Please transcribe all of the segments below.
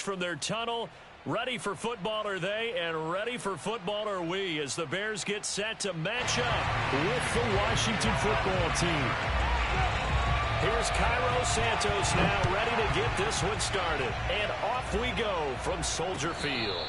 from their tunnel. Ready for football are they, and ready for football are we, as the Bears get set to match up with the Washington football team. Here's Cairo Santos now ready to get this one started. And off we go from Soldier Field.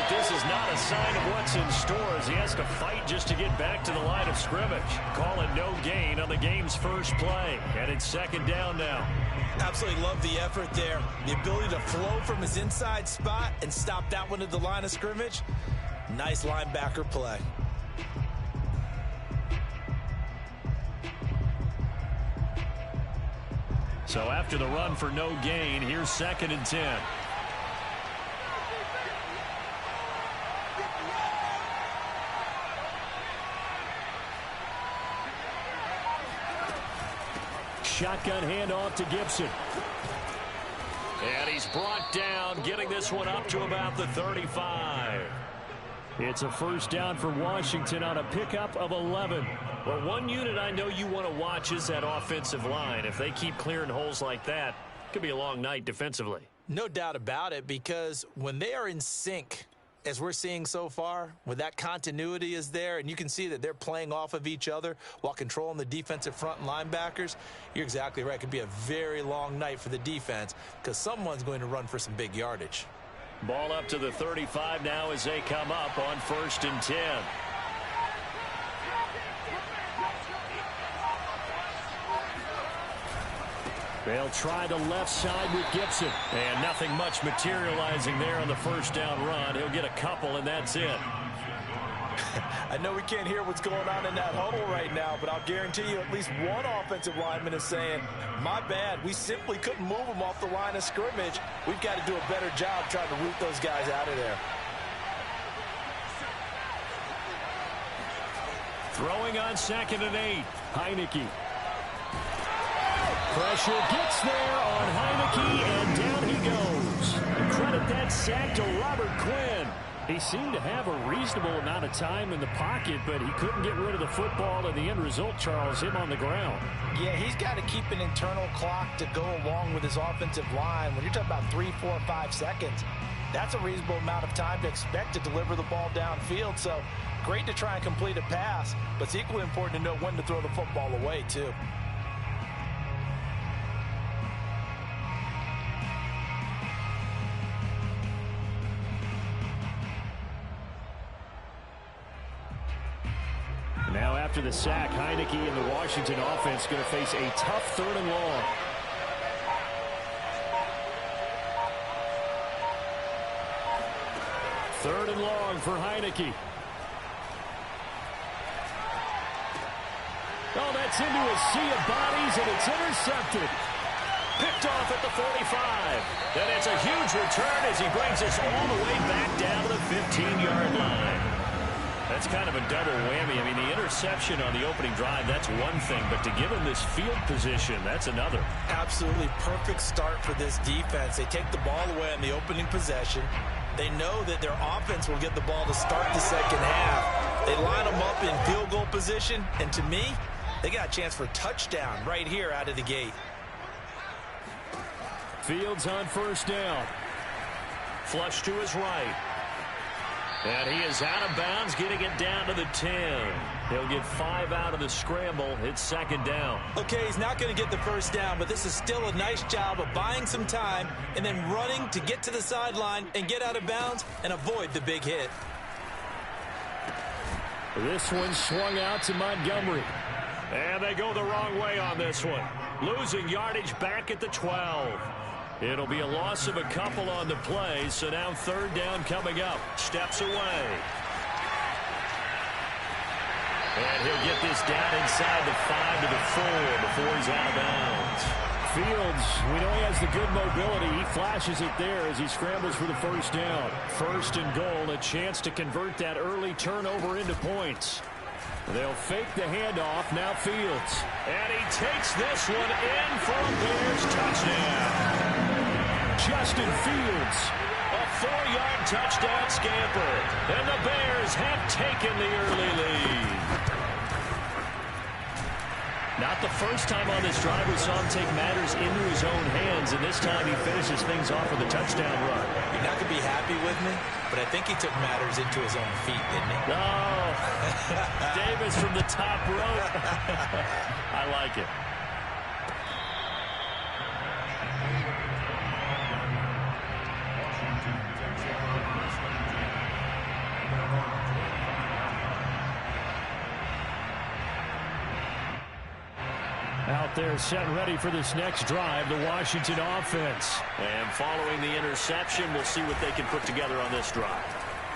This is not a sign of what's in store as he has to fight just to get back to the line of scrimmage. Call it no gain on the game's first play. And it's second down now. Absolutely love the effort there. The ability to flow from his inside spot and stop that one at the line of scrimmage. Nice linebacker play. So after the run for no gain, here's 2nd and 10. Shotgun handoff to Gibson. And he's brought down, getting this one up to about the 35. It's a first down for Washington on a pickup of 11. Well, one unit I know you want to watch is that offensive line. If they keep clearing holes like that, it could be a long night defensively. No doubt about it, because when they are in sync, as we're seeing so far, when that continuity is there, and you can see that they're playing off of each other while controlling the defensive front and linebackers, you're exactly right. It could be a very long night for the defense because someone's going to run for some big yardage. Ball up to the 35 now as they come up on 1st and 10. They'll try the left side with Gibson. And nothing much materializing there on the first down run. He'll get a couple, and that's it. I know we can't hear what's going on in that huddle right now, but I'll guarantee you at least one offensive lineman is saying, my bad, we simply couldn't move them off the line of scrimmage. We've got to do a better job trying to root those guys out of there. Throwing on 2nd and 8. Heineke. Pressure gets there on Heineke, and down he goes. Credit that sack to Robert Quinn. He seemed to have a reasonable amount of time in the pocket, but he couldn't get rid of the football, and the end result, Charles, him on the ground. Yeah, he's got to keep an internal clock to go along with his offensive line. When you're talking about 3, 4, 5 seconds, that's a reasonable amount of time to expect to deliver the ball downfield. So great to try and complete a pass, but it's equally important to know when to throw the football away, too. Now after the sack, Heineke and the Washington offense going to face a tough 3rd and long. Third and long for Heineke. Oh, that's into a sea of bodies, and it's intercepted. Picked off at the 45. And it's a huge return as he brings us all the way back down to the 15-yard line. That's kind of a double whammy. I mean, the interception on the opening drive, that's one thing, but to give him this field position, that's another. Absolutely perfect start for this defense. They take the ball away on the opening possession. They know that their offense will get the ball to start the second half. They line them up in field goal position, and to me, they got a chance for a touchdown right here out of the gate. Fields on 1st down. Flush to his right. And he is out of bounds, getting it down to the 10. He'll get 5 out of the scramble. It's 2nd down. Okay, he's not going to get the first down, but this is still a nice job of buying some time and then running to get to the sideline and get out of bounds and avoid the big hit. This one swung out to Montgomery. And they go the wrong way on this one. Losing yardage back at the 12. It'll be a loss of a couple on the play, so now 3rd down coming up. Steps away. And he'll get this down inside the 5 to the 4 before he's out of bounds. Fields, we know he has the good mobility. He flashes it there as he scrambles for the first down. First and goal, a chance to convert that early turnover into points. They'll fake the handoff. Now Fields. And he takes this one in for a Bears touchdown. Justin Fields, a 4-yard touchdown scamper. And the Bears have taken the early lead. Not the first time on this drive we saw him take matters into his own hands, and this time he finishes things off with a touchdown run. You're not going to be happy with me, but I think he took matters into his own feet, didn't he? Oh, Davis from the top rope. I like it. Out there set and ready for this next drive, the Washington offense. And following the interception, we'll see what they can put together on this drive.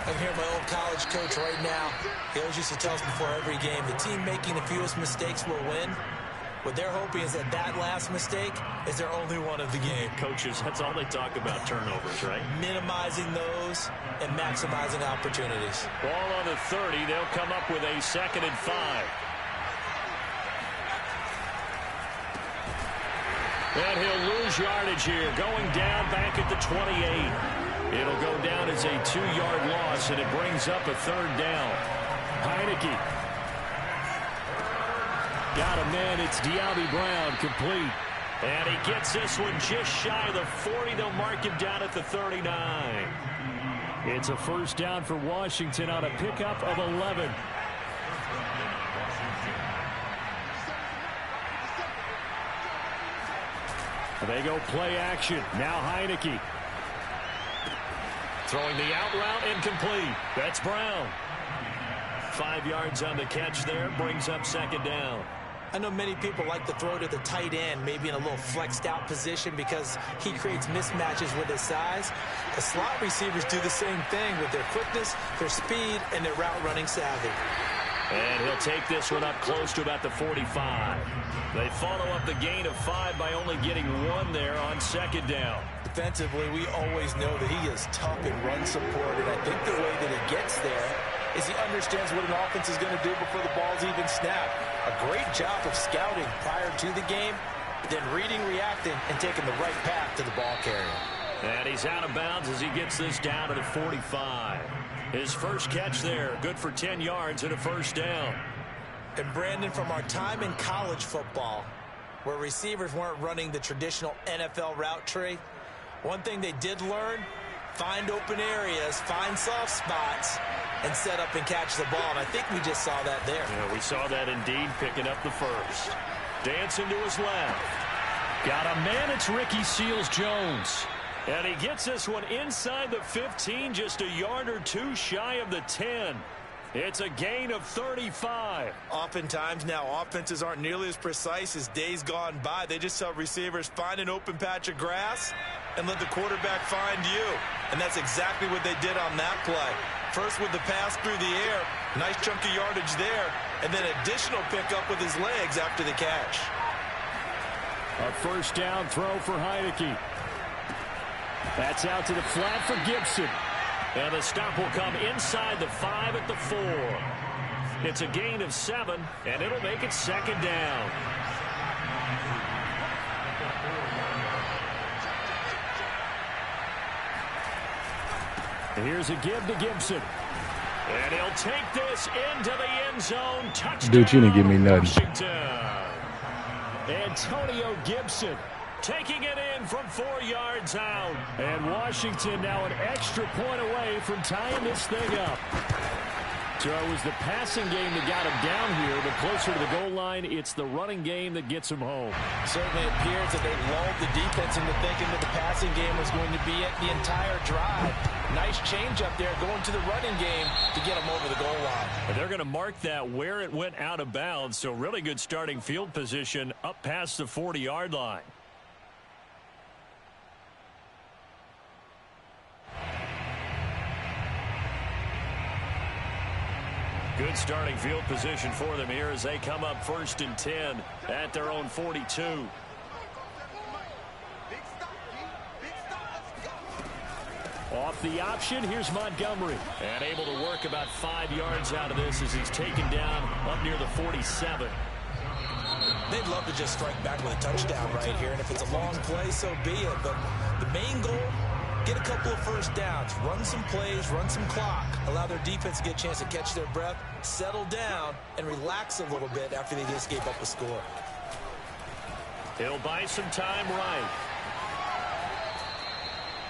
I'm here, my old college coach right now. He always used to tell us before every game, the team making the fewest mistakes will win. What they're hoping is that last mistake is their only one of the game. Coaches, that's all they talk about, turnovers, right? Minimizing those and maximizing opportunities. Ball on the 30. They'll come up with a 2nd and 5. And he'll lose yardage here. Going down back at the 28. It'll go down as a 2-yard loss, and it brings up a 3rd down. Heineke. Got a man. It's De'Ami Brown, complete. And he gets this one just shy of the 40. They'll mark him down at the 39. It's a first down for Washington on a pickup of 11. They go play action. Now Heineke. Throwing the out route, incomplete. That's Brown. 5 yards on the catch there. Brings up 2nd down. I know many people like to throw to the tight end, maybe in a little flexed out position because he creates mismatches with his size. The slot receivers do the same thing with their quickness, their speed, and their route running savvy. And he'll take this one up close to about the 45. They follow up the gain of 5 by only getting 1 there on 2nd down. Defensively, we always know that he is tough in run support, and I think the way that he gets there is he understands what an offense is going to do before the ball's even snapped. A great job of scouting prior to the game, then reading, reacting, and taking the right path to the ball carrier. And he's out of bounds as he gets this down to the 45. His first catch there, good for 10 yards and a first down. And Brandon, from our time in college football, where receivers weren't running the traditional NFL route tree, one thing they did learn, find open areas, find soft spots, and set up and catch the ball. And I think we just saw that there. Yeah, we saw that indeed, picking up the first. Dancing to his left. Got a man, it's Ricky Seals-Jones. And he gets this one inside the 15, just a yard or 2 shy of the 10. It's a gain of 35. Oftentimes now, offenses aren't nearly as precise as days gone by. They just tell receivers, find an open patch of grass and let the quarterback find you. And that's exactly what they did on that play. First with the pass through the air, nice chunk of yardage there, and then additional pickup with his legs after the catch. A first down throw for Heineke. That's out to the flat for Gibson. And the stop will come inside the 5 at the 4. It's a gain of 7, and it'll make it 2nd down. Here's a give to Gibson. And he'll take this into the end zone. Touchdown, dude, you didn't give me nothing. Washington. Antonio Gibson taking it in from 4 yards out. And Washington now an extra point away from tying this thing up. So it was the passing game that got him down here, but closer to the goal line, it's the running game that gets him home. Certainly appears that they lulled the defense into thinking that the passing game was going to be it the entire drive. Nice change up there going to the running game to get them over the goal line. And they're going to mark that where it went out of bounds, so really good starting field position up past the 40-yard line. Good starting field position for them here as they come up 1st and 10 at their own 42. Off the option, here's Montgomery. And able to work about 5 yards out of this as he's taken down up near the 47. They'd love to just strike back with a touchdown right here, and if it's a long play, so be it. But the main goal, get a couple of first downs, run some plays, run some clock, allow their defense to get a chance to catch their breath, settle down, and relax a little bit after they just gave up a score. He'll buy some time right.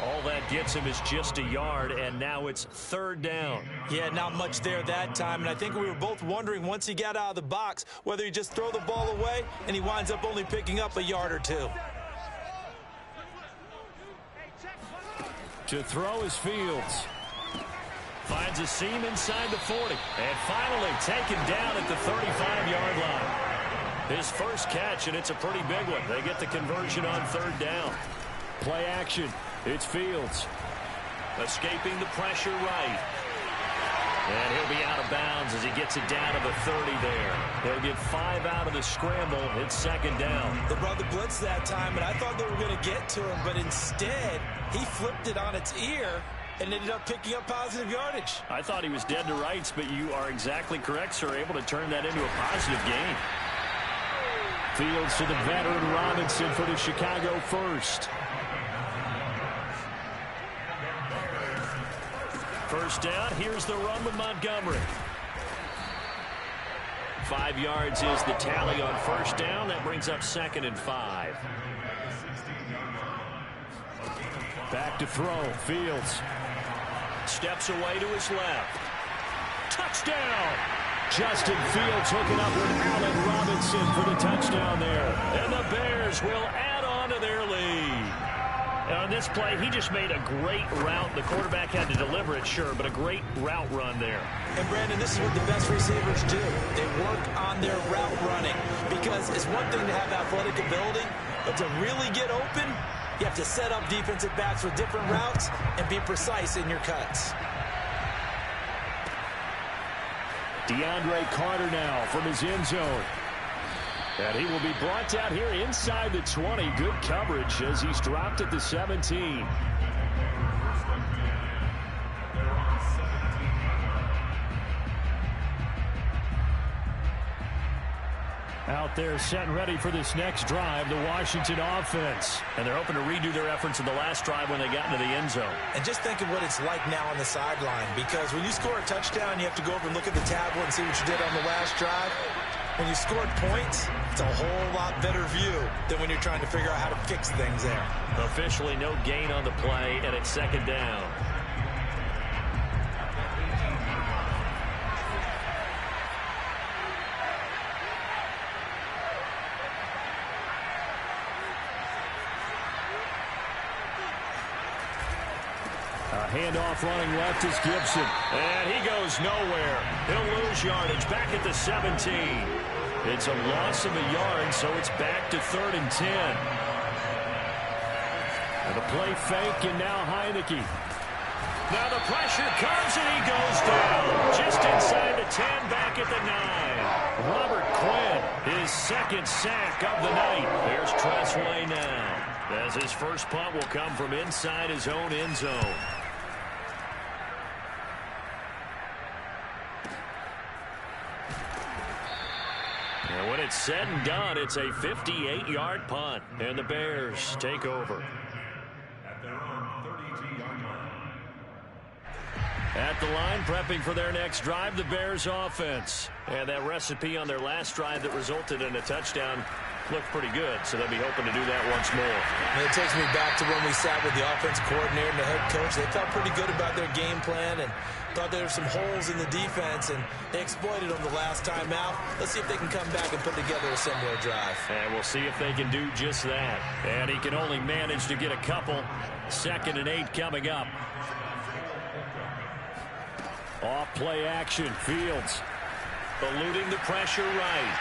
All that gets him is just a yard, and now it's 3rd down. Yeah, not much there that time, and I think we were both wondering once he got out of the box whether he just throw the ball away, and he winds up only picking up a yard or 2. To throw is Fields. Finds a seam inside the 40, and finally taken down at the 35-yard line. His first catch, and it's a pretty big one. They get the conversion on 3rd down. Play action. It's Fields. Escaping the pressure right. And he'll be out of bounds as he gets it down to the 30 there. They'll get 5 out of the scramble. It's 2nd down. They brought the blitz that time, and I thought they were going to get to him, but instead, he flipped it on its ear and ended up picking up positive yardage. I thought he was dead to rights, but you are exactly correct, sir. Able to turn that into a positive gain. Fields to the veteran Robinson for the Chicago first. First down, here's the run with Montgomery. 5 yards is the tally on first down. That brings up 2nd and 5. Back to throw, Fields. Steps away to his left. Touchdown! Justin Fields hooking up with Allen Robinson for the touchdown there. And the Bears will add on to their lead. On this play, he just made a great route. The quarterback had to deliver it, sure, but a great route run there. And, Brandon, this is what the best receivers do. They work on their route running because it's one thing to have athletic ability, but to really get open, you have to set up defensive backs with different routes and be precise in your cuts. DeAndre Carter now from his end zone. And he will be brought down here inside the 20. Good coverage as he's dropped at the 17. Out there set and ready for this next drive, the Washington offense. And they're hoping to redo their efforts in the last drive when they got into the end zone. And just think of what it's like now on the sideline, because when you score a touchdown, you have to go over and look at the tablet and see what you did on the last drive. When you scored points, it's a whole lot better view than when you're trying to figure out how to fix things there. Officially no gain on the play, and it's 2nd down. Handoff running left is Gibson. And he goes nowhere. He'll lose yardage back at the 17. It's a loss of a yard, so it's back to 3rd and 10. And a play fake, and now Heineke. Now the pressure comes, and he goes down. Just inside the 10, back at the 9. Robert Quinn, his 2nd sack of the night. There's Tressway now, as his first punt will come from inside his own end zone. And when it's said and done, it's a 58-yard punt. And the Bears take over. At their own 32-yard line. At the line, prepping for their next drive, the Bears offense. And that recipe on their last drive that resulted in a touchdown looked pretty good, so they'll be hoping to do that once more. And it takes me back to when we sat with the offensive coordinator and the head coach. They felt pretty good about their game plan and thought there were some holes in the defense, and they exploited them the last time out. Let's see if they can come back and put together a similar drive. And we'll see if they can do just that. And he can only manage to get a couple. 2nd and 8 coming up. Off play action, Fields eluding the pressure right.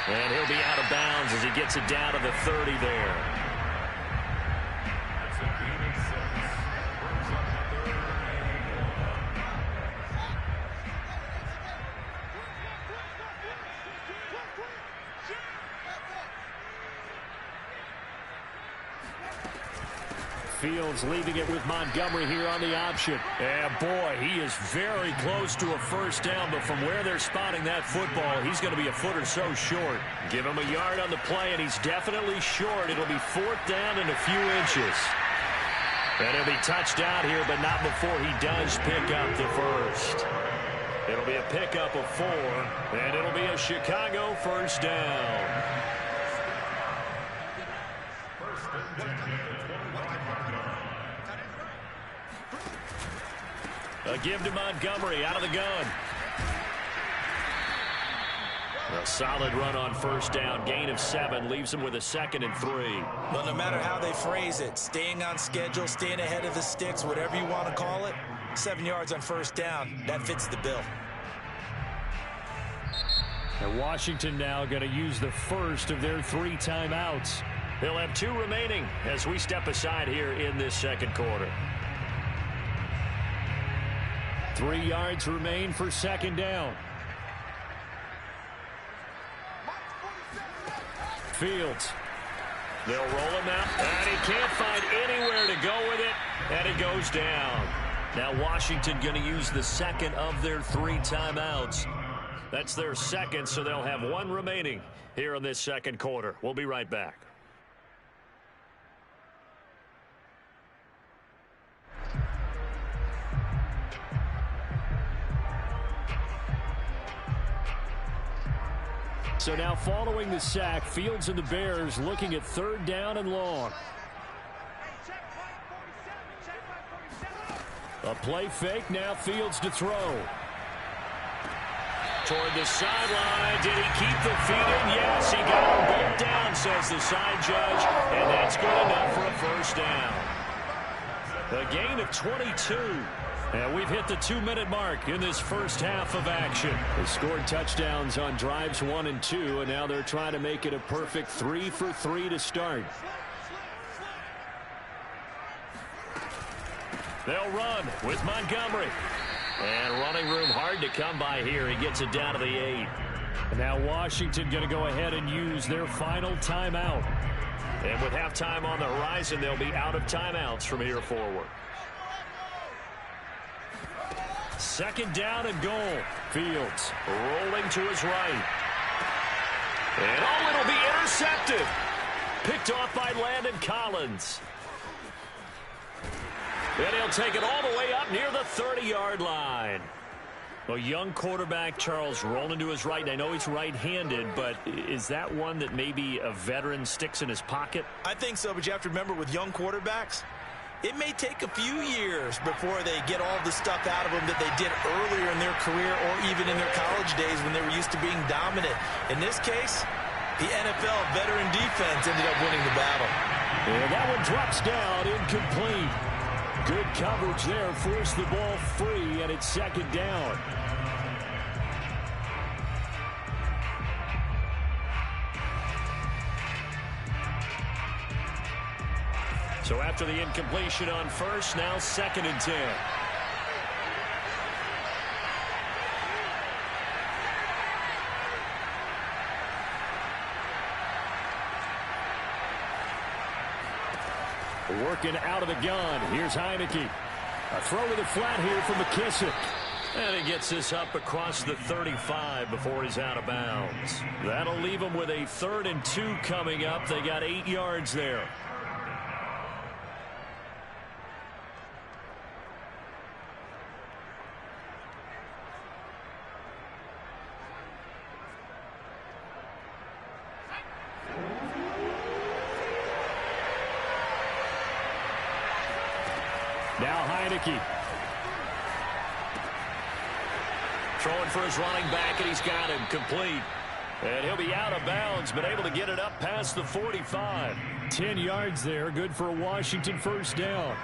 And he'll be out of bounds as he gets it down to the 30 there. Fields leaving it with Montgomery here on the option. And boy, he is very close to a first down, but from where they're spotting that football, he's going to be a foot or so short. Give him a yard on the play, and he's definitely short. It'll be 4th down and a few inches. And he'll be touched out here, but not before he does pick up the first. It'll be a pickup of 4, and it'll be a Chicago first down. A give to Montgomery out of the gun. A solid run on first down. Gain of 7 leaves him with a 2nd and 3. Well, no matter how they phrase it, staying on schedule, staying ahead of the sticks, whatever you want to call it, 7 yards on first down, that fits the bill. And Washington now going to use the first of their 3 timeouts. They'll have 2 remaining as we step aside here in this second quarter. 3 yards remain for second down. Fields. They'll roll him out, and he can't find anywhere to go with it, and he goes down. Now Washington going to use the second of their 3 timeouts. That's their second, so they'll have 1 remaining here in this second quarter. We'll be right back. So now following the sack, Fields and the Bears looking at 3rd down and long. A play fake, now Fields to throw. Toward the sideline, did he keep the feet in? Yes, he got them both down, says the side judge, and that's good enough for a first down. A gain of 22. And we've hit the 2-minute mark in this first half of action. They scored touchdowns on drives 1 and 2, and now they're trying to make it a perfect 3 for 3 to start. They'll run with Montgomery. And running room hard to come by here. He gets it down to the 8. And now Washington going to go ahead and use their final timeout. And with halftime on the horizon, they'll be out of timeouts from here forward. 2nd down and goal. Fields rolling to his right. And it'll be intercepted. Picked off by Landon Collins. And he'll take it all the way up near the 30-yard line. A young quarterback, Charles, rolling to his right. I know he's right-handed, but is that one that maybe a veteran sticks in his pocket? I think so, but you have to remember with young quarterbacks, it may take a few years before they get all the stuff out of them that they did earlier in their career or even in their college days when they were used to being dominant. In this case, the NFL veteran defense ended up winning the battle. And that one drops down, incomplete. Good coverage there, forced the ball free, and it's 2nd down. So after the incompletion on first, now 2nd and 10. Working out of the gun. Here's Heineke. A throw with a flat here from McKissick. And he gets this up across the 35 before he's out of bounds. That'll leave him with a 3rd and 2 coming up. They got 8 yards there. Now Heineke. Throwing for his running back, and he's got him complete. And he'll be out of bounds, but able to get it up past the 45. 10 yards there, good for a Washington first down.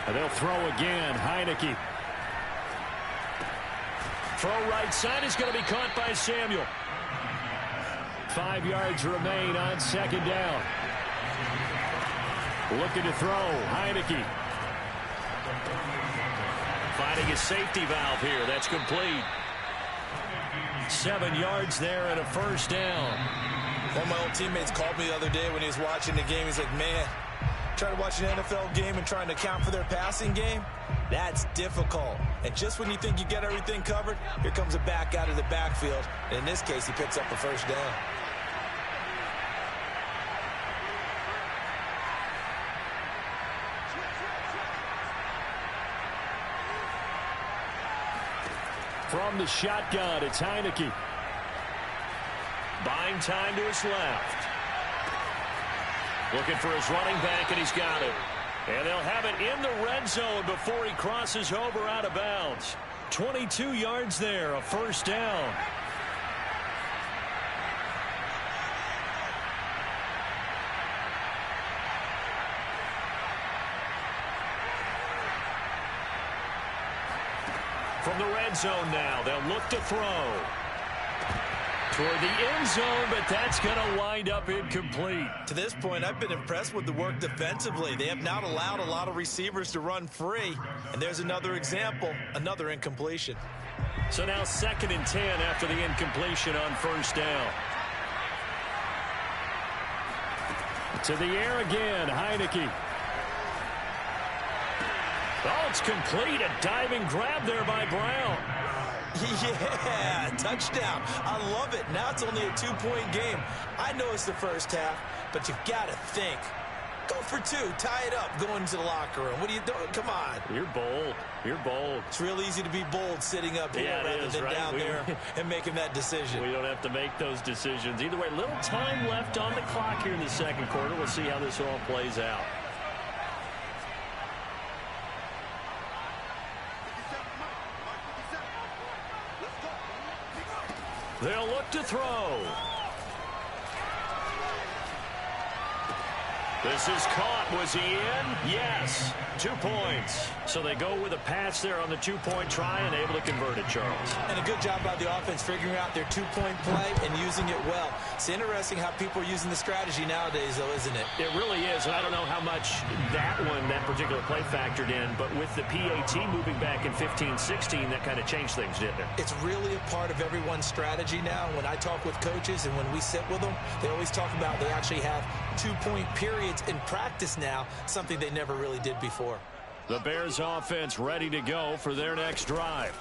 And they'll throw again, Heineke. Throw right side is going to be caught by Samuel. 5 yards remain on 2nd down. Looking to throw, Heineke. Finding a safety valve here. That's complete. 7 yards there and a first down. One of my old teammates called me the other day when he was watching the game. He's like, man, trying to watch an NFL game and trying to account for their passing game, that's difficult. And just when you think you get everything covered, here comes a back out of the backfield. And in this case, he picks up the first down. From the shotgun, it's Heineke. Buying time to his left. Looking for his running back, and he's got it. And they'll have it in the red zone before he crosses over out of bounds. 22 yards there, a first down. From the red zone now, they'll look to throw. Toward the end zone, but that's going to wind up incomplete. To this point, I've been impressed with the work defensively. They have not allowed a lot of receivers to run free. And there's another example, another incompletion. So now 2nd and 10 after the incompletion on first down. To the air again, Heineke. Oh, it's complete. A diving grab there by Brown. Yeah, touchdown. I love it. Now it's only a 2-point game. I know it's the first half, but you've got to think. Go for 2. Tie it up going into the locker room. What are you doing? Come on. You're bold. You're bold. It's real easy to be bold sitting up here rather than right? down there and making that decision. We don't have to make those decisions. Either way, little time left on the clock here in the second quarter. We'll see how this all plays out. They'll look to throw. This is caught. Was he in? Yes. 2 points. So they go with a pass there on the 2-point try and able to convert it, Charles. And a good job by the offense figuring out their 2-point play and using it well. It's interesting how people are using the strategy nowadays, though, isn't it? It really is. And I don't know how much that particular play factored in, but with the PAT moving back in 15-16, that kind of changed things, didn't it? It's really a part of everyone's strategy now. When I talk with coaches and when we sit with them, they always talk about they actually have 2-point periods in practice now, something they never really did before. The Bears offense ready to go for their next drive.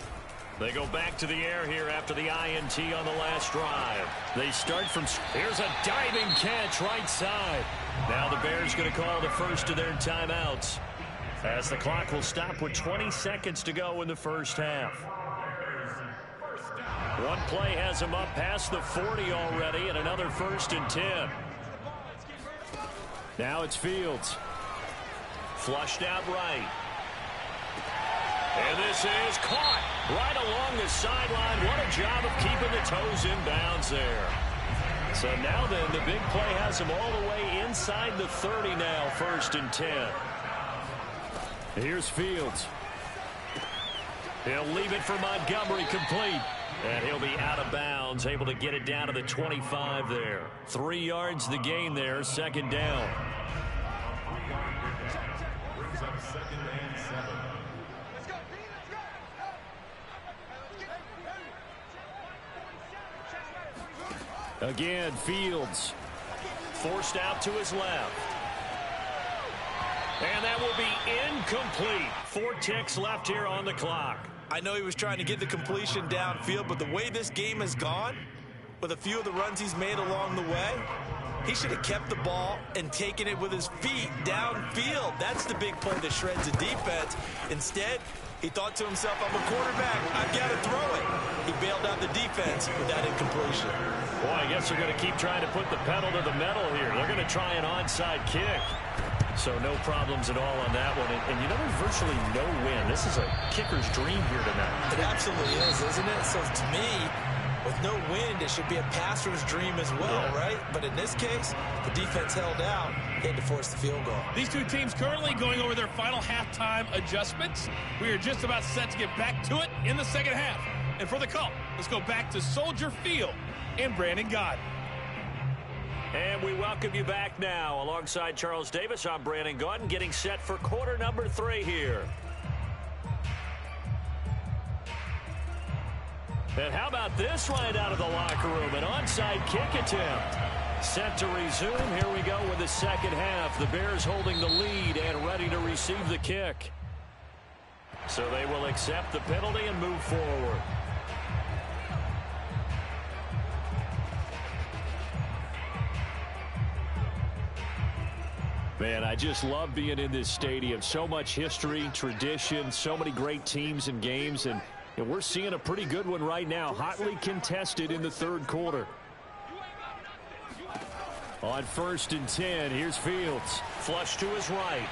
They go back to the air here after the INT on the last drive. They start from... Here's a diving catch right side. Now the Bears going to call the first of their timeouts, as the clock will stop with 20 seconds to go in the first half. One play has him up past the 40 already, and another 1st and 10. Now it's Fields. Flushed out right. And this is caught right along the sideline. What a job of keeping the toes in bounds there. So now then, the big play has him all the way inside the 30 now, 1st and 10. Here's Fields. He'll leave it for Montgomery, complete. And he'll be out of bounds, able to get it down to the 25 there. 3 yards the gain there, 2nd down. Brings up 2nd and 7. Again, Fields forced out to his left. And that will be incomplete. 4 ticks left here on the clock. I know he was trying to get the completion downfield, but the way this game has gone, with a few of the runs he's made along the way, he should have kept the ball and taken it with his feet downfield. That's the big play that shreds the defense. Instead, he thought to himself, I'm a quarterback, I've got to throw it. He bailed out the defense with that incompletion. Boy, I guess they're going to keep trying to put the pedal to the metal here. They're going to try an onside kick. So no problems at all on that one. And you know, there's virtually no win. This is a kicker's dream here tonight. It absolutely is, isn't it? So to me, with no wind, it should be a passer's dream as well, right? But in this case, the defense held out. He had to force the field goal. These two teams currently going over their final halftime adjustments. We are just about set to get back to it in the second half. And for the call, let's go back to Soldier Field in Brandon Gaudin. And we welcome you back now. Alongside Charles Davis, I'm Brandon Gaudin, getting set for quarter number 3 here. And how about this right out of the locker room? An onside kick attempt. Set to resume. Here we go with the second half. The Bears holding the lead and ready to receive the kick. So they will accept the penalty and move forward. Man, I just love being in this stadium. So much history, tradition, so many great teams and games, and we're seeing a pretty good one right now. Hotly contested in the third quarter. On 1st and 10, here's Fields. Flush to his right.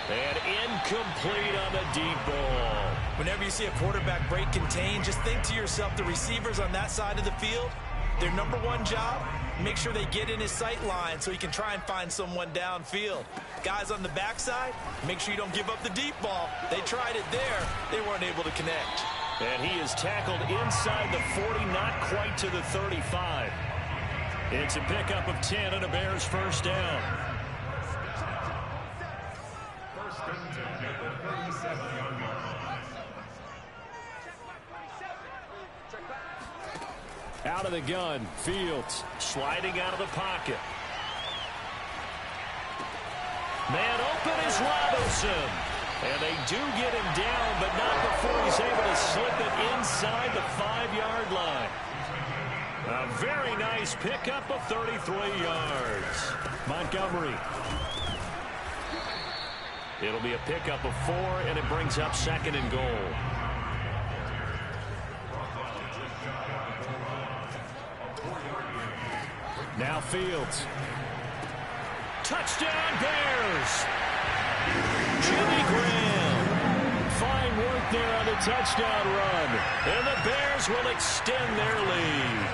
And incomplete on the deep ball. Whenever you see a quarterback break contain, just think to yourself, the receivers on that side of the field, their number one job, make sure they get in his sight line so he can try and find someone downfield. Guys on the backside, make sure you don't give up the deep ball. They tried it there. They weren't able to connect. And he is tackled inside the 40, not quite to the 35. It's a pickup of 10 and a Bears first down. First and 10 at the 37-yard line. Out of the gun, Fields sliding out of the pocket. Man open is Robinson. And they do get him down, but not before he's able to slip it inside the 5-yard line. A very nice pickup of 33 yards. Montgomery. It'll be a pickup of 4, and it brings up 2nd and goal. Now Fields. Touchdown Bears! Jimmy Graham. Fine work there on the touchdown run. And the Bears will extend their lead.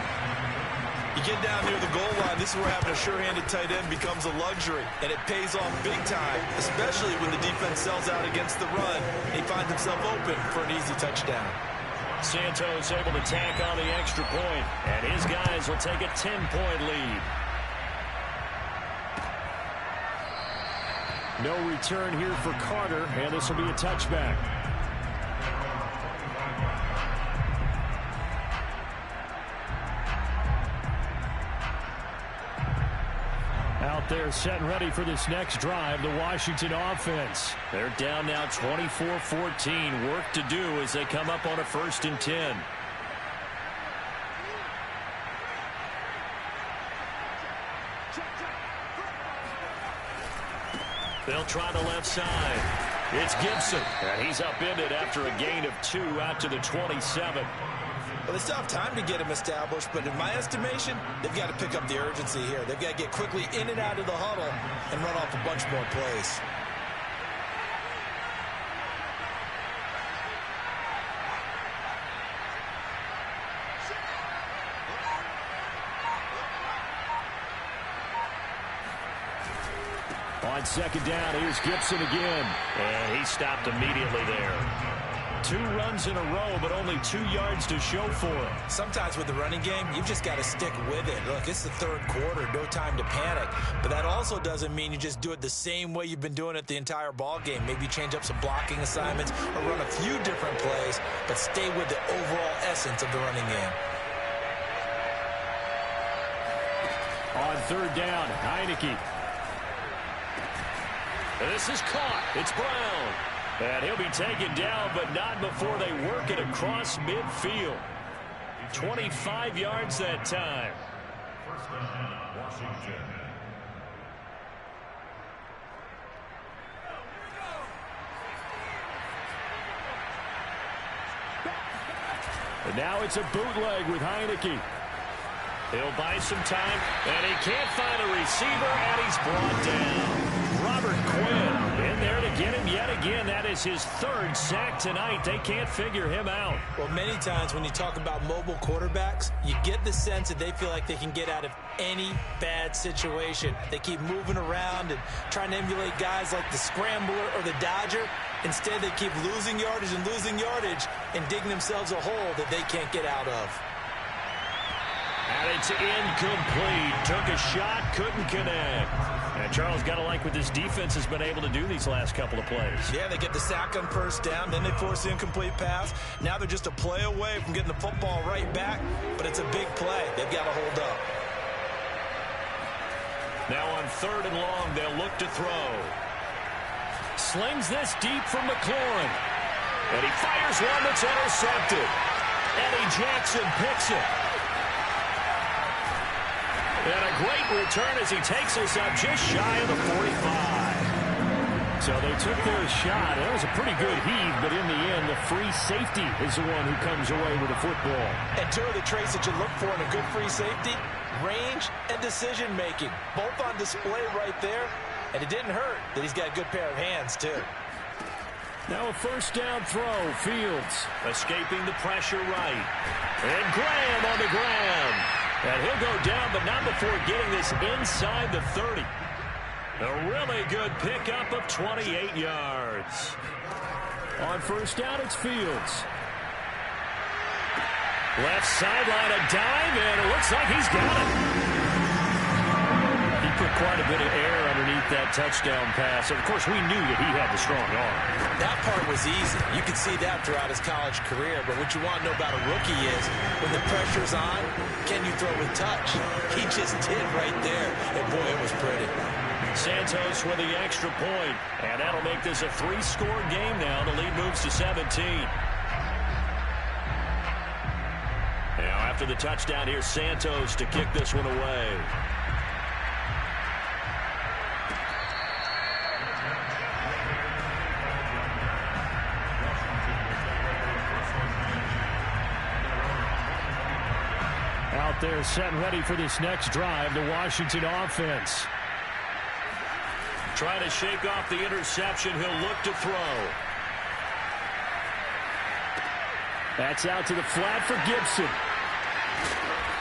You get down near the goal line, this is where having a sure-handed tight end becomes a luxury. And it pays off big time, especially when the defense sells out against the run. He finds himself open for an easy touchdown. Santos able to tack on the extra point, and his guys will take a 10-point lead. No return here for Carter, and this will be a touchback. Out there set and ready for this next drive, the Washington offense. They're down now 24-14. Work to do as they come up on a 1st and 10. They'll try the left side. It's Gibson, and he's upended after a gain of 2 out to the 27. Well, they still have time to get him established, but in my estimation, they've got to pick up the urgency here. They've got to get quickly in and out of the huddle and run off a bunch more plays. On 2nd down, here's Gibson again. And he stopped immediately there. 2 runs in a row, but only 2 yards to show for it. Sometimes with the running game, you've just got to stick with it. Look, it's the 3rd quarter, no time to panic. But that also doesn't mean you just do it the same way you've been doing it the entire ball game. Maybe change up some blocking assignments or run a few different plays, but stay with the overall essence of the running game. On 3rd down, Heineke. This is caught. It's Brown. And he'll be taken down, but not before they work it across midfield. 25 yards that time. First down, Washington. And now it's a bootleg with Heineke. He'll buy some time, and he can't find a receiver, and he's brought down. Robert Quinn in there to get him yet again. That is his 3rd sack tonight. They can't figure him out. Well, many times when you talk about mobile quarterbacks, you get the sense that they feel like they can get out of any bad situation. They keep moving around and trying to emulate guys like the Scrambler or the Dodger. Instead, they keep losing yardage and digging themselves a hole that they can't get out of. And it's incomplete. Took a shot, couldn't connect. And Charles, got to like what this defense has been able to do these last couple of plays. Yeah, they get the sack on 1st down, then they force the incomplete pass. Now they're just a play away from getting the football right back, but it's a big play. They've got to hold up. Now on 3rd and long, they'll look to throw. Slings this deep from McLaurin. And he fires one that's intercepted. Eddie Jackson picks it. And a great return as he takes us up just shy of the 45. So they took their shot. That was a pretty good heave, but in the end, the free safety is the one who comes away with the football. And two of the traits that you look for in a good free safety, range and decision-making. Both on display right there. And it didn't hurt that he's got a good pair of hands, too. Now a first down throw. Fields escaping the pressure right. And Graham on the ground. And he'll go down, but not before getting this inside the 30. A really good pickup of 28 yards. On first down, it's Fields. Left sideline, a dive, and it looks like he's got it. He put quite a bit of air underneath that touchdown pass. Of course, we knew that he had the strong arm. That part was easy. You can see that throughout his college career. But what you want to know about a rookie is when the pressure's on, can you throw with touch? He just did right there. And, boy, it was pretty. Santos with the extra point. And that'll make this a 3-score game now. The lead moves to 17. Now, after the touchdown, here's Santos to kick this one away. Out there set and ready for this next drive, the Washington offense. Trying to shake off the interception. He'll look to throw. That's out to the flat for Gibson.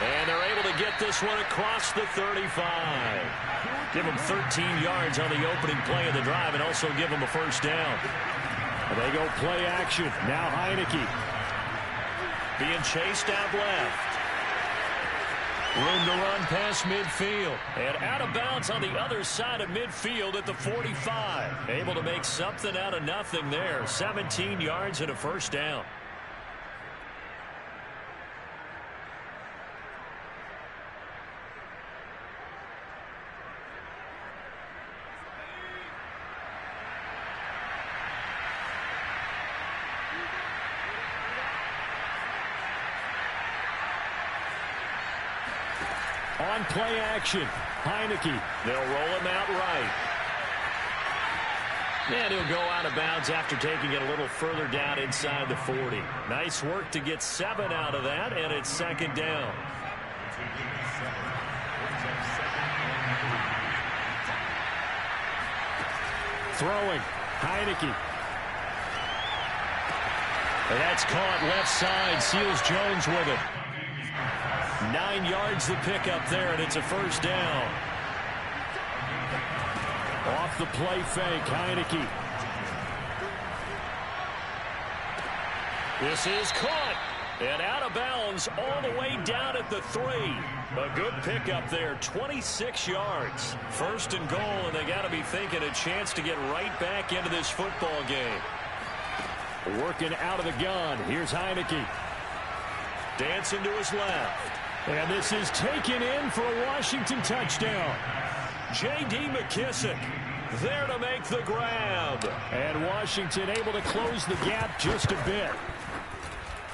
And they're able to get this one across the 35. Give him 13 yards on the opening play of the drive and also give him a first down. And they go play action. Now Heineke being chased out left. Room to run past midfield. And out of bounds on the other side of midfield at the 45. Able to make something out of nothing there. 17 yards and a first down. On play action, Heineke. They'll roll him out right. And he'll go out of bounds after taking it a little further down inside the 40. Nice work to get 7 out of that, and it's second down. Throwing, Heineke. And that's caught left side, Seals Jones with it. 9 yards the pickup there, and it's a first down. Off the play fake, Heineke. This is caught. And out of bounds all the way down at the 3. A good pickup there, 26 yards. First and goal, and they got to be thinking a chance to get right back into this football game. Working out of the gun. Here's Heineke. Dancing to his left. And this is taken in for a Washington touchdown. J.D. McKissick there to make the grab. And Washington able to close the gap just a bit.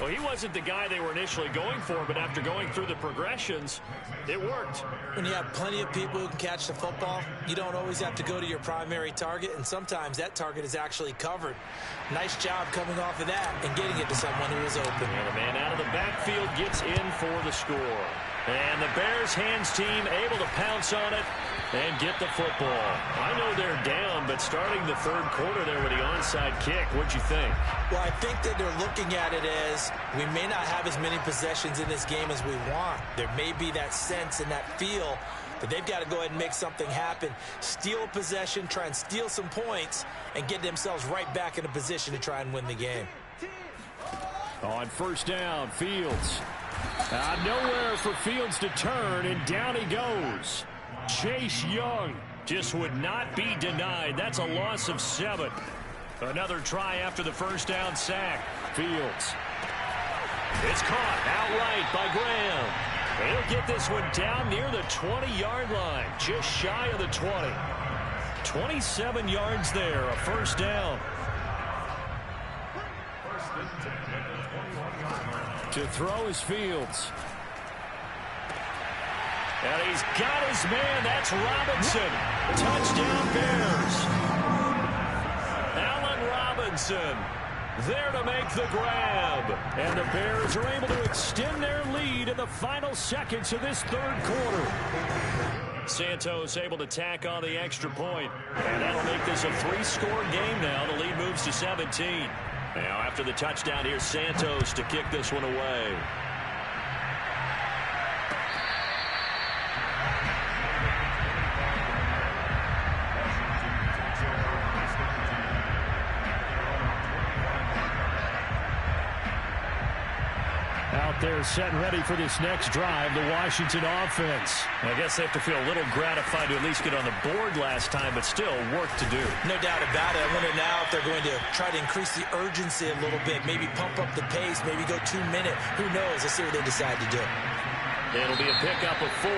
Well, he wasn't the guy they were initially going for, but after going through the progressions, it worked. When you have plenty of people who can catch the football, you don't always have to go to your primary target, and sometimes that target is actually covered. Nice job coming off of that and getting it to someone who is open. And the man out of the backfield gets in for the score. And the Bears hands team able to pounce on it and get the football. I know they're down, but starting the third quarter there with the onside kick, what'd you think? Well, I think that they're looking at it as we may not have as many possessions in this game as we want. There may be that sense and that feel that they've got to go ahead and make something happen. Steal a possession, try and steal some points, and get themselves right back in a position to try and win the game. On first down, Fields. Nowhere for Fields to turn, and down he goes. Chase Young just would not be denied. That's a loss of 7. Another try after the first down sack. Fields. It's caught outright by Graham. He'll get this one down near the 20-yard line, just shy of the 20. 27 yards there, a first down. To throw is Fields. And he's got his man. That's Robinson. Touchdown Bears. Allen Robinson there to make the grab. And the Bears are able to extend their lead in the final seconds of this third quarter. Santos able to tack on the extra point. And that'll make this a 3-score game now. The lead moves to 17. Now after the touchdown, here's Santos to kick this one away. Out there set and ready for this next drive, the Washington offense. I guess they have to feel a little gratified to at least get on the board last time, but still work to do. No doubt about it. I wonder now if they're going to try to increase the urgency a little bit, maybe pump up the pace, maybe go 2-minute. Who knows? Let's see what they decide to do. It'll be a pickup of 4,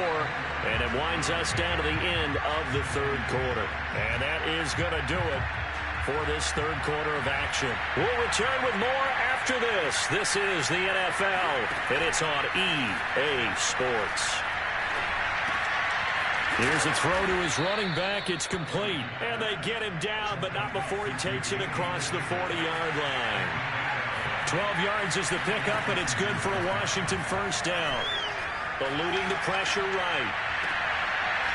and it winds us down to the end of the third quarter. And that is going to do it for this third quarter of action. We'll return with more after this. This is the NFL, and it's on EA Sports. Here's a throw to his running back. It's complete. And they get him down, but not before he takes it across the 40-yard line. 12 yards is the pickup, and it's good for a Washington first down. Eluding the pressure right.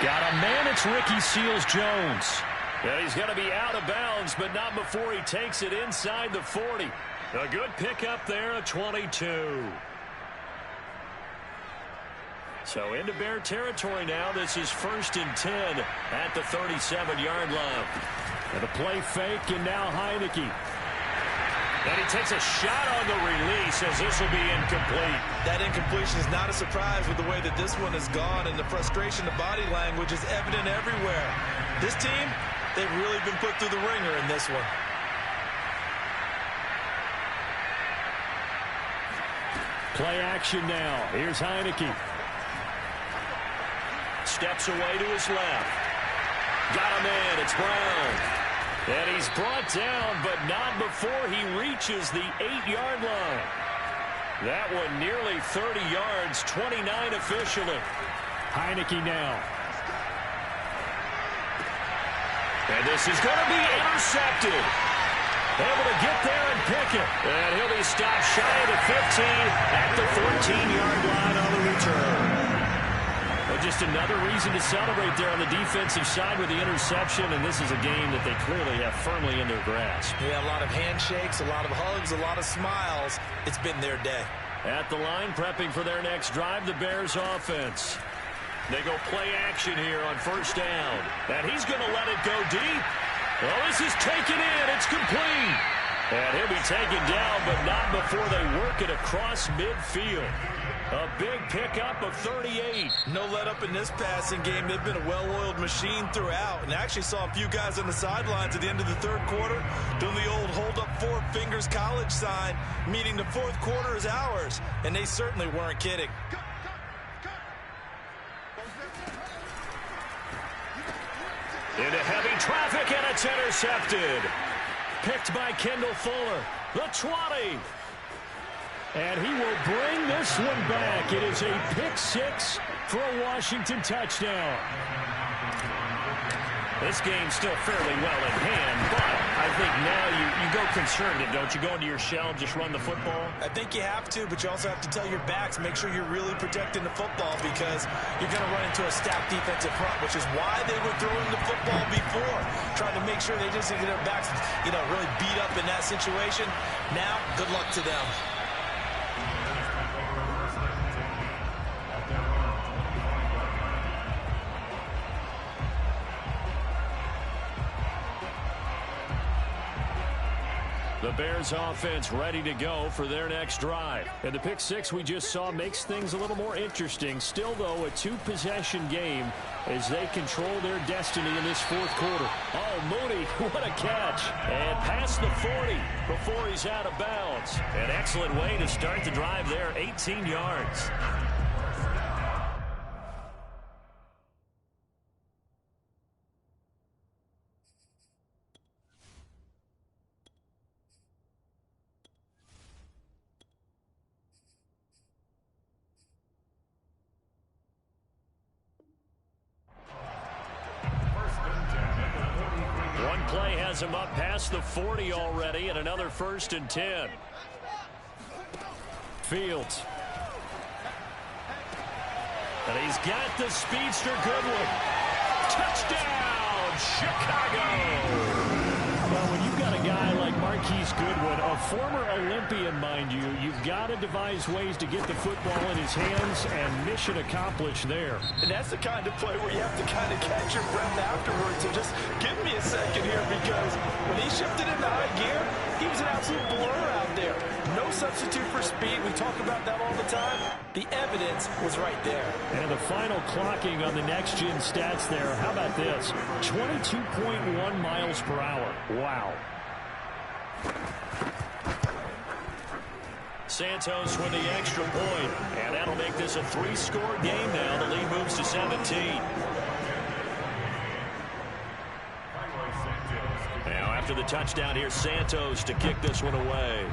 Got a man. It's Ricky Seals-Jones. Yeah, he's going to be out of bounds, but not before he takes it inside the 40. A good pickup there, a 22. So into Bear territory now. This is 1st and 10 at the 37-yard line. And a play fake, and now Heineke. And he takes a shot on the release as this will be incomplete. That incompletion is not a surprise with the way that this one has gone, and the frustration, the body language is evident everywhere. This team, they've really been put through the ringer in this one. Play action now. Here's Heineke. Steps away to his left. Got a man. It's Brown. And he's brought down, but not before he reaches the 8-yard line. That one nearly 30 yards, 29 officially. Heineke now. And this is going to be intercepted. Able to get there and pick it. And he'll be stopped shy of the 15 at the 14-yard line on the return. But just another reason to celebrate there on the defensive side with the interception. And this is a game that they clearly have firmly in their grasp. Yeah, a lot of handshakes, a lot of hugs, a lot of smiles. It's been their day. At the line, prepping for their next drive, the Bears offense. They go play action here on first down. And he's going to let it go deep. Well, this is taken in. It's complete. And he'll be taken down, but not before they work it across midfield. A big pickup of 38. No let up in this passing game. They've been a well-oiled machine throughout. And I actually saw a few guys on the sidelines at the end of the third quarter doing the old hold up 4 fingers college sign, meaning the fourth quarter is ours. And they certainly weren't kidding. Into heavy traffic, and it's intercepted. Picked by Kendall Fuller. The 20. And he will bring this one back. It is a pick-6 for a Washington touchdown. This game's still fairly well in hand, but I think now you go conservative, don't you? Go into your shell, just run the football? I think you have to, but you also have to tell your backs, make sure you're really protecting the football because you're going to run into a stacked defensive front, which is why they were throwing the football before, trying to make sure they just get their backs, really beat up in that situation. Now, good luck to them. The Bears offense ready to go for their next drive. And the pick-6 we just saw makes things a little more interesting. Still, though, a 2-possession game as they control their destiny in this fourth quarter. Oh, Mooney, what a catch. And past the 40 before he's out of bounds. An excellent way to start the drive there, 18 yards. has him up past the 40 already, and another 1st and 10. Fields. And he's got the speedster Goodwin. Touchdown, Chicago! Well, when you've got a guy like Marquise Goodwin, a former Olympian, mind you, you've got to devise ways to get the football in his hands, and mission accomplished there. And that's the kind of play where you have to kind of catch your breath afterwards. So just give me a second here, because when he shifted into high gear, he was an absolute blur out there. No substitute for speed. We talk about that all the time. The evidence was right there. And the final clocking on the next-gen stats there, how about this? 22.1 miles per hour. Wow. Santos with the extra point, and that'll make this a 3-score game now. The lead moves to 17. Now after the touchdown, here's Santos to kick this one away.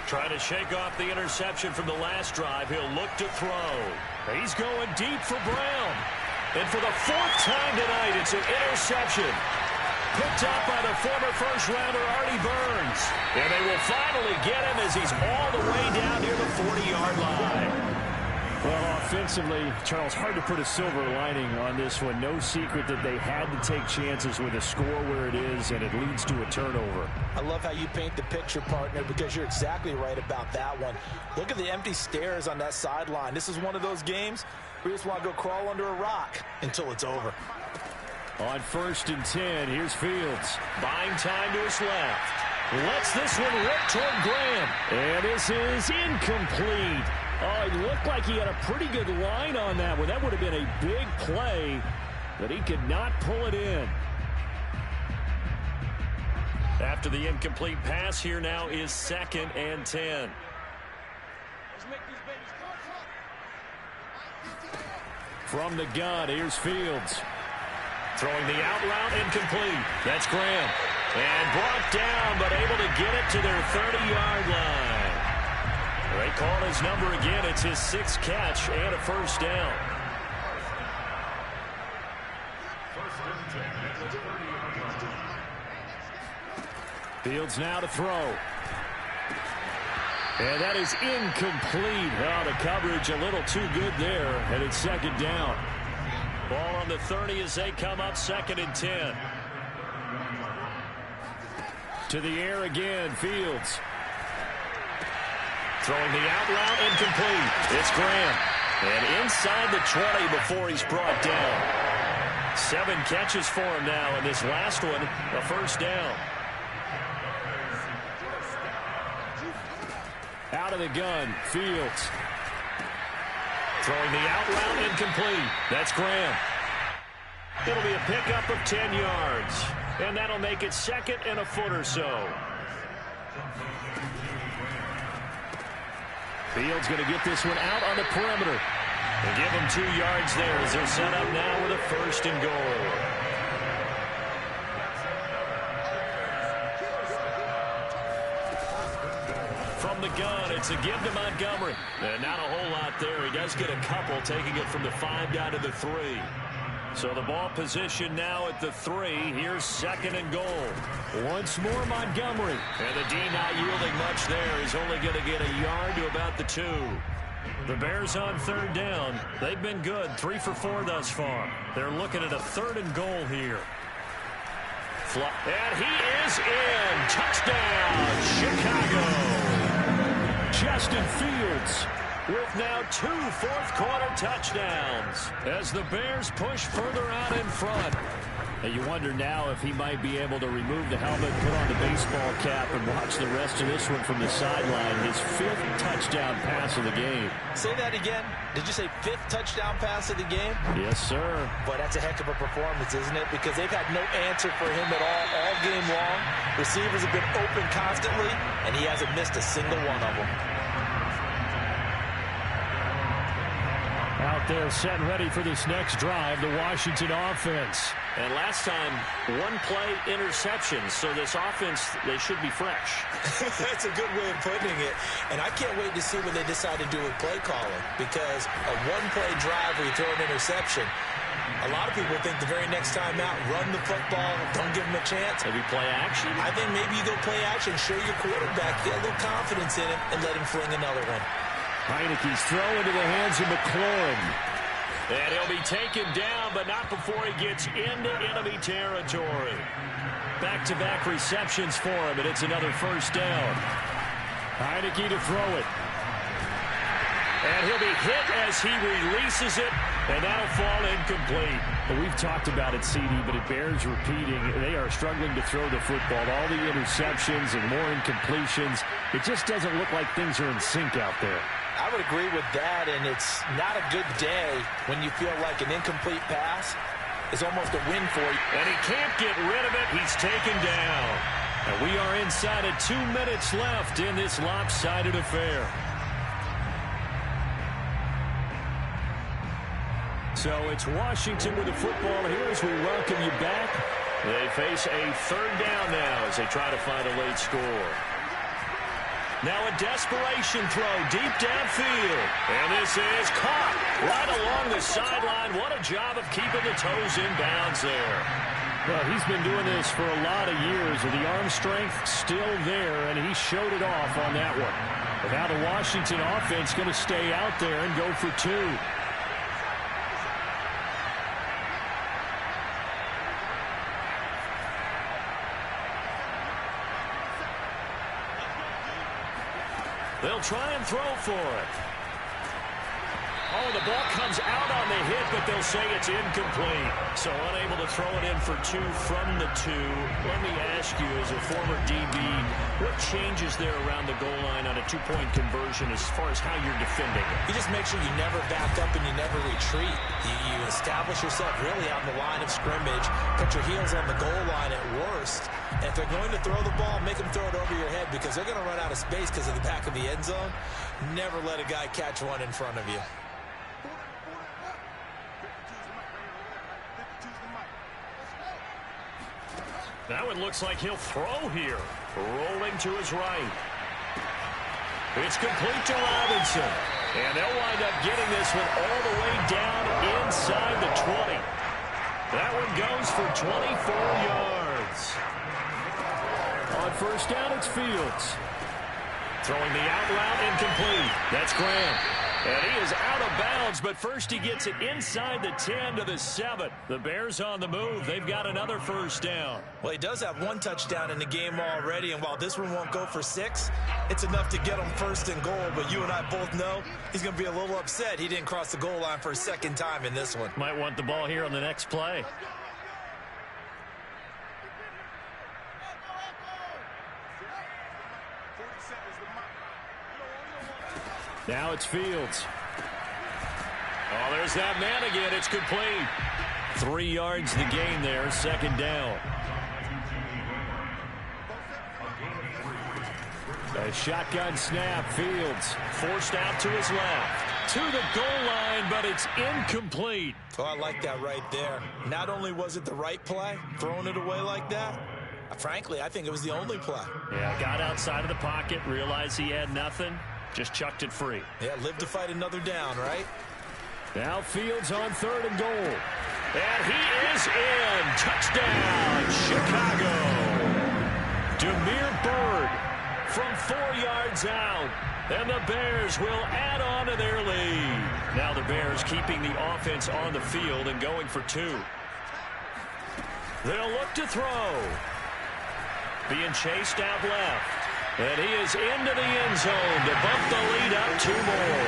Trying to shake off the interception from the last drive. He'll look to throw. He's going deep for Brown. And for the 4th time tonight, it's an interception. Picked up by the former first-rounder Artie Burns. And they will finally get him as he's all the way down near the 40-yard line. Well, offensively, Charles, hard to put a silver lining on this one. No secret that they had to take chances with a score where it is, and it leads to a turnover. I love how you paint the picture, partner, because you're exactly right about that one. Look at the empty stares on that sideline. This is one of those games where you just want to go crawl under a rock until it's over. On 1st and 10, here's Fields. Buying time to his left. Lets this one rip toward Graham. And this is incomplete. Oh, it looked like he had a pretty good line on that one. That would have been a big play, but he could not pull it in. After the incomplete pass, here now is 2nd and 10. From the gun, here's Fields. Throwing the out route, incomplete. That's Graham. And brought down, but able to get it to their 30-yard line. They call his number again. It's his 6th catch and a 1st down. Fields now to throw. And that is incomplete. Oh, the coverage a little too good there, and it's 2nd down. Ball on the 30 as they come up 2nd and 10. To the air again, Fields. Throwing the out route, incomplete. It's Graham. And inside the 20 before he's brought down. 7 catches for him now, and this last one, a 1st down. Out of the gun, Fields. Throwing the out route, incomplete. That's Graham. It'll be a pickup of 10 yards. And that'll make it 2nd and a foot or so. Fields going to get this one out on the perimeter. And give him 2 yards there as they're set up now with a 1st and goal. From the gun, it's a give to Montgomery. And not a whole lot there. He does get a couple, taking it from the 5 down to the 3. So the ball position now at the 3. Here's 2nd and goal. Once more Montgomery. And the D not yielding much there. He's only going to get a yard to about the 2. The Bears on 3rd down. They've been good. 3 for 4 thus far. They're looking at a 3rd and goal here. And he is in. Touchdown, Chicago. Justin Fields with now 2 fourth-quarter touchdowns as the Bears push further out in front. And you wonder now if he might be able to remove the helmet, put on the baseball cap, and watch the rest of this one from the sideline. His 5th touchdown pass of the game. Say that again. Did you say 5th touchdown pass of the game? Yes, sir. But that's a heck of a performance, isn't it? Because they've had no answer for him at all game long. Receivers have been open constantly, and he hasn't missed a single one of them. Out there set and ready for this next drive, the Washington offense. And last time, 1-play interception. So this offense, they should be fresh. That's a good way of putting it. And I can't wait to see what they decide to do with play calling. Because a 1-play drive where you throw an interception, a lot of people think the very next time out, run the football, don't give them a chance. Maybe play action? I think maybe you go play action, show your quarterback, get a little confidence in him, and let him fling another one. Heineke's throw into the hands of McLaurin. And he'll be taken down, but not before he gets into enemy territory. Back-to-back receptions for him, and it's another first down. Heineke to throw it. And he'll be hit as he releases it, and that'll fall incomplete. Well, we've talked about it, CD, but it bears repeating. They are struggling to throw the football. All the interceptions and more incompletions. It just doesn't look like things are in sync out there. I would agree with that, and it's not a good day when you feel like an incomplete pass is almost a win for you. And he can't get rid of it. He's taken down. And we are inside of 2 minutes left in this lopsided affair. So it's Washington with the football here as we welcome you back. They face a 3rd down now as they try to find a late score. Now a desperation throw deep downfield. And this is caught right along the sideline. What a job of keeping the toes in bounds there. Well, he's been doing this for a lot of years, with the arm strength still there, and he showed it off on that one. But now the Washington offense going to stay out there and go for 2. They'll try and throw for it. Oh, the ball comes out on the hit, but they'll say it's incomplete. So unable to throw it in for 2 from the 2. Let me ask you, as a former DB, what changes there around the goal line on a 2-point conversion as far as how you're defending it? You just make sure you never back up and you never retreat. You establish yourself really on the line of scrimmage, put your heels on the goal line at worst. And if they're going to throw the ball, make them throw it over your head, because they're going to run out of space because of the back of the end zone. Never let a guy catch one in front of you. Now it looks like he'll throw here. Rolling to his right. It's complete to Robinson. And they'll wind up getting this one all the way down inside the 20. That one goes for 24 yards. On first down, it's Fields. Throwing the out route, incomplete. That's Graham. And he is out of bounds, but first he gets it inside the 10 to the 7. The Bears on the move. They've got another first down. Well, he does have 1 touchdown in the game already, and while this one won't go for 6, it's enough to get him first and goal. But you and I both know he's going to be a little upset he didn't cross the goal line for a 2nd time in this one. Might want the ball here on the next play. Now it's Fields. Oh, there's that man again. It's complete. 3 yards the gain there, 2nd down. A shotgun snap, Fields forced out to his left. To the goal line, but it's incomplete. Oh, I like that right there. Not only was it the right play, throwing it away like that, frankly, I think it was the only play. Yeah, got outside of the pocket, realized he had nothing. Just chucked it free. Yeah, live to fight another down, right? Now Fields on 3rd and goal. And he is in. Touchdown, Chicago. Demir Bird from 4 yards out. And the Bears will add on to their lead. Now the Bears keeping the offense on the field and going for 2. They'll look to throw. Being chased out left. And he is into the end zone to bump the lead up 2 more.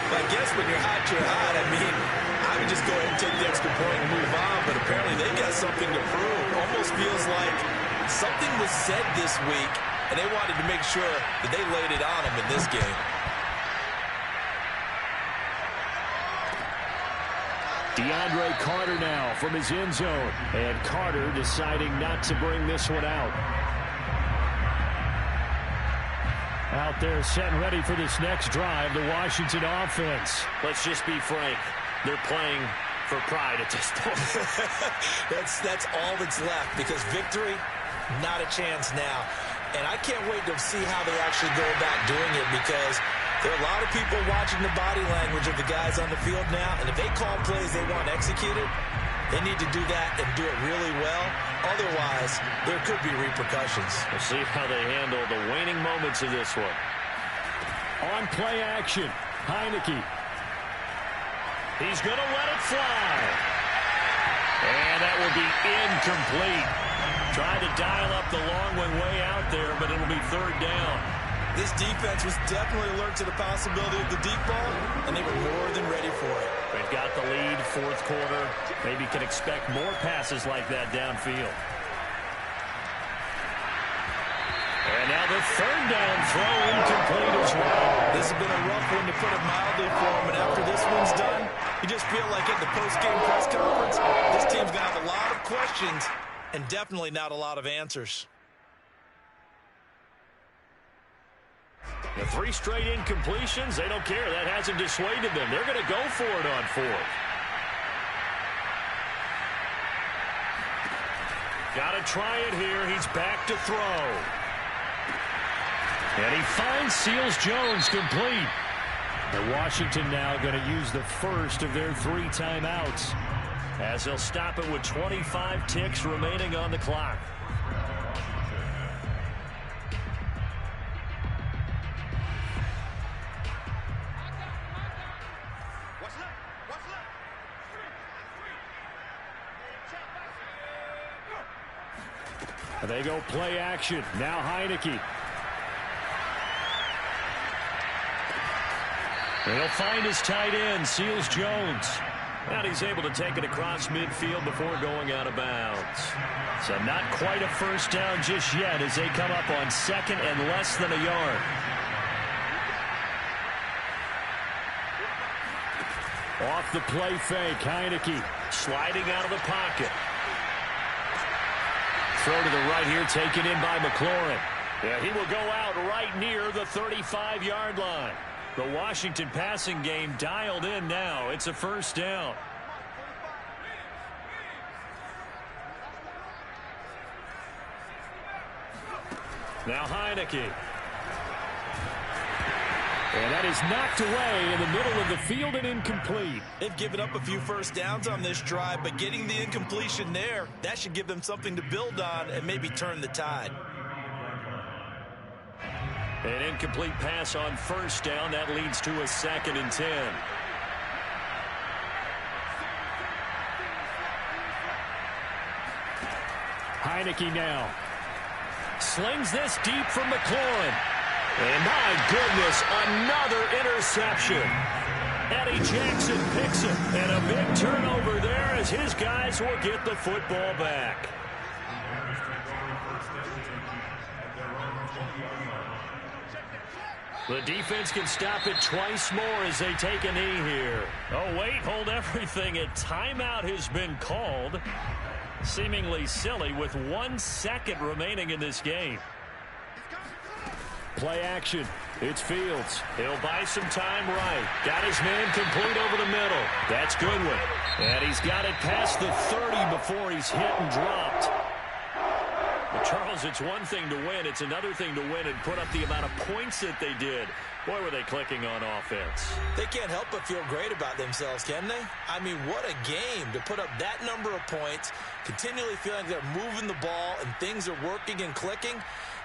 Well, I guess when you're hot, you're hot. I mean, I would just go ahead and take the extra point and move on, but apparently they've got something to prove. Almost feels like something was said this week, and they wanted to make sure that they laid it on them in this game. DeAndre Carter now from his end zone. And Carter deciding not to bring this one out. Out there set and ready for this next drive, the Washington offense. Let's just be frank. They're playing for pride at this point. That's all that's left, because victory, not a chance now. And I can't wait to see how they actually go about doing it, because there are a lot of people watching the body language of the guys on the field now, and if they call plays they want executed, they need to do that and do it really well. Otherwise, there could be repercussions. We'll see how they handle the waning moments of this one. On play action, Heineke. He's going to let it fly. And that will be incomplete. Tried to dial up the long one way out there, but it'll be third down. This defense was definitely alert to the possibility of the deep ball, and they were more than ready for it. They've got the lead, fourth quarter. Maybe can expect more passes like that downfield. And now the third down throw incomplete as well. This has been a rough one, to put it mildly, for him, and after this one's done, you just feel like at the post-game press conference, this team's going to have a lot of questions and definitely not a lot of answers. The 3 straight incompletions, they don't care. That hasn't dissuaded them. They're going to go for it on fourth. Got to try it here. He's back to throw. And he finds Seals-Jones complete. And Washington now going to use the first of their 3 timeouts, as they'll stop it with 25 ticks remaining on the clock. And they go play action. Now Heineke. And he'll find his tight end, Seals-Jones. And he's able to take it across midfield before going out of bounds. So not quite a first down just yet as they come up on second and less than a yard. Off the play fake, Heineke sliding out of the pocket. Throw to the right here, taken in by McLaurin. Yeah, he will go out right near the 35-yard line. The Washington passing game dialed in now. It's a first down. Now Heineke. And that is knocked away in the middle of the field and incomplete. They've given up a few first downs on this drive, but getting the incompletion there, that should give them something to build on and maybe turn the tide. An incomplete pass on first down. That leads to a 2nd and 10. Heineke now. Slings this deep from McLaurin. And my goodness, another interception. Eddie Jackson picks it. And a big turnover there as his guys will get the football back. The defense can stop it twice more as they take a knee here. Oh, wait, hold everything. A timeout has been called. Seemingly silly with 1 second remaining in this game. Play action. It's Fields. He'll buy some time right. Got his man complete over the middle. That's Goodwin. And he's got it past the 30 before he's hit and dropped. Well, Charles, it's one thing to win. It's another thing to win and put up the amount of points that they did. Boy, were they clicking on offense. They can't help but feel great about themselves, can they? I mean, what a game to put up that number of points, continually feeling they're moving the ball and things are working and clicking.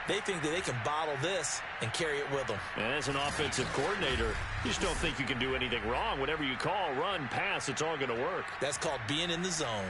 They think that they can bottle this and carry it with them. And as an offensive coordinator, you just don't think you can do anything wrong. Whatever you call, run, pass, it's all going to work. That's called being in the zone.